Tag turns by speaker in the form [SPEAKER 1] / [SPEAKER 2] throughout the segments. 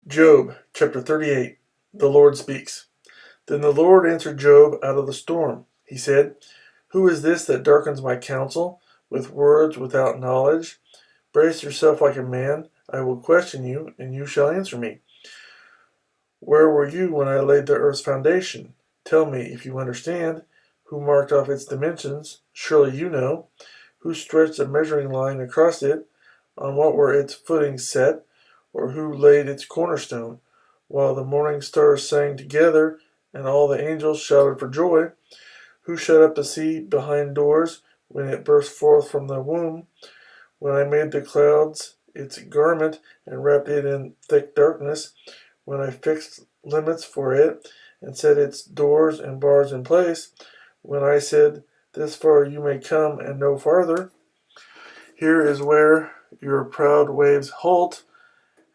[SPEAKER 1] Job chapter 38. The Lord speaks. Then the Lord answered Job out of the storm. He said, Who is this that darkens my counsel with words without knowledge? Brace yourself like a man. I will question you, and you shall answer me. Where were you when I laid the earth's foundation? Tell me if you understand. Who marked off its dimensions? Surely you know. Who stretched a measuring line across it? On what were its footings set? Or who laid its cornerstone? While the morning stars sang together, and all the angels shouted for joy. Who shut up the sea behind doors when it burst forth from the womb? When I made the clouds its garment and wrapped it in thick darkness, when I fixed limits for it and set its doors and bars in place, when I said, This far you may come and no farther. Here is where your proud waves halt.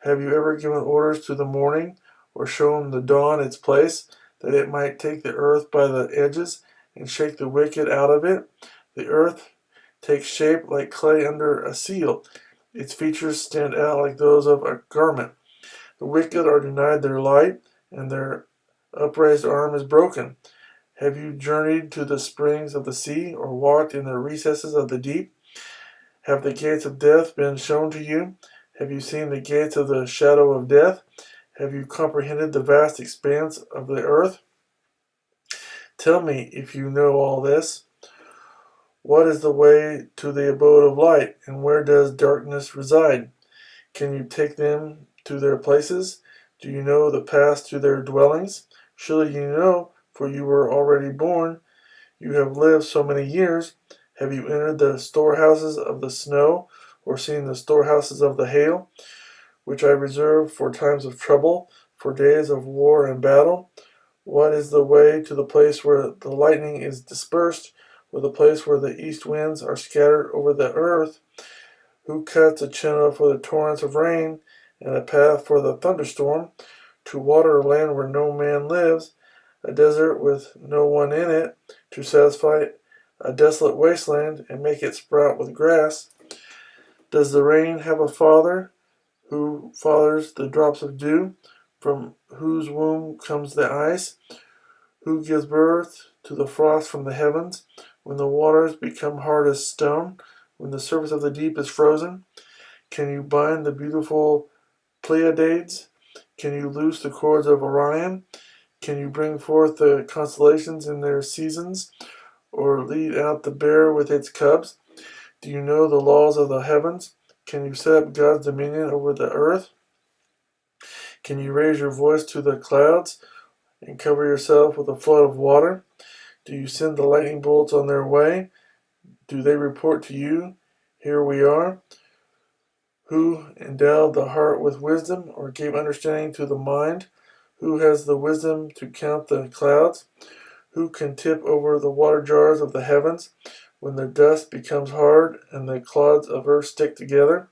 [SPEAKER 1] Have you ever given orders to the morning, or shown the dawn its place, that it might take the earth by the edges and shake the wicked out of it? The earth takes shape like clay under a seal. Its features stand out like those of a garment. The wicked are denied their light, and their upraised arm is broken. Have you journeyed to the springs of the sea, or walked in the recesses of the deep? Have the gates of death been shown to you? Have you seen the gates of the shadow of death? Have you comprehended the vast expanse of the earth? Tell me, if you know all this, what is the way to the abode of light, and where does darkness reside? Can you take them to their places? Do you know the path to their dwellings? Surely you know, for you were already born. You have lived so many years. Have you entered the storehouses of the snow, or seen the storehouses of the hail, which I reserve for times of trouble, for days of war and battle? What is the way to the place where the lightning is dispersed, or the place where the east winds are scattered over the earth? Who cuts a channel for the torrents of rain, and a path for the thunderstorm, to water a land where no man lives, a desert with no one in it, to satisfy a desolate wasteland, and make it sprout with grass? Does the rain have a father, who fathers the drops of dew, from whose womb comes the ice, who gives birth to the frost from the heavens, when the waters become hard as stone, when the surface of the deep is frozen? Can you bind the beautiful Pleiades? Can you loose the cords of Orion? Can you bring forth the constellations in their seasons, or lead out the bear with its cubs? Do you know the laws of the heavens? Can you set up God's dominion over the earth? Can you raise your voice to the clouds and cover yourself with a flood of water? Do you send the lightning bolts on their way? Do they report to you, Here we are? Who endowed the heart with wisdom, or gave understanding to the mind? Who has the wisdom to count the clouds? Who can tip over the water jars of the heavens, when the dust becomes hard and the clods of earth stick together?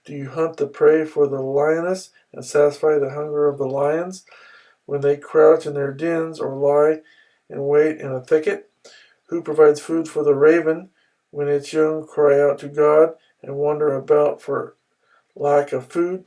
[SPEAKER 1] Do you hunt the prey for the lioness and satisfy the hunger of the lions, when they crouch in their dens or lie in wait in a thicket? Who provides food for the raven, when its young cry out to God and wander about for lack of food?